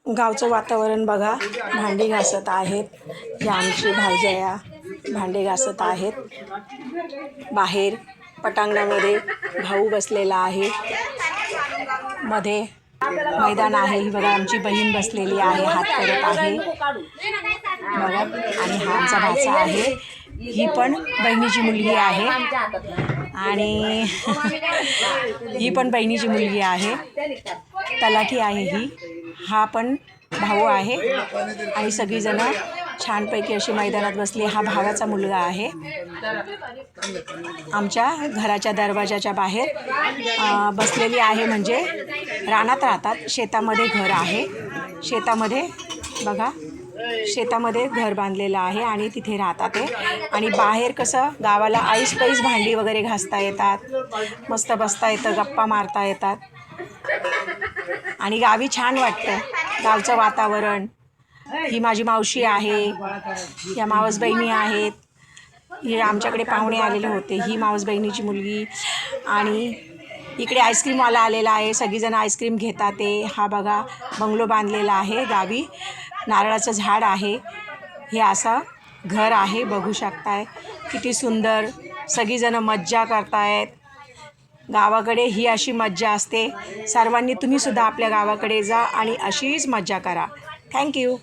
गावचं वातावरण बघा, भांडी घासत आहेत या आमची भावजया, भांडे घासत आहेत. बाहेर पटांगणामध्ये भाऊ बसलेला आहे, मध्ये मैदान आहे. ही बघा आमची बहीण बसलेली आहे, हात करत आहे बघा. आणि हा आमचा भाचा आहे, ही पण बहिणीची मुलगी आहे आणि ही पण बहिणीची मुलगी आहे, तलाठी आहे ही. हा पण भाऊ आहे आणि सगळीजण छानपैकी अशी मैदानात बसली. हा भावाचा मुलगा आहे. आमच्या घराच्या दरवाजाच्या बाहेर बसलेली आहे, म्हणजे रानात राहतात, शेतामध्ये घर आहे. शेतामध्ये बघा, शेतामध्ये घर बांधलेलं आहे आणि तिथे राहतात ते. आणि बाहेर कसं गावाला ऐस पैस भांडी वगैरे घासता येतात, मस्त बसता येतं, गप्पा मारता येतात आणि गावी छान वाटतं, गावचं वातावरण. ही माझी मावशी आहे, या मावस बहिणी आहेत. हे आमच्याकडे पाहुणे आलेले होते, ही मावस बहिणीची मुलगी. आणि इकडे आईस्क्रीमवाला आलेला आहे, सगळीजण आईस्क्रीम घेतात ते. हा बघा बंगलो बांधलेला आहे, गावी नारळाचं झाड आहे. हे असं घर आहे, बघू शकताय किती सुंदर. सगळीजणं मज्जा करतायत. गावाकडे ही अशी मज्जा असते. सर्वांनी तुम्हीसुद्धा आपल्या गावाकडे जा आणि अशीच मज्जा करा. थँक्यू.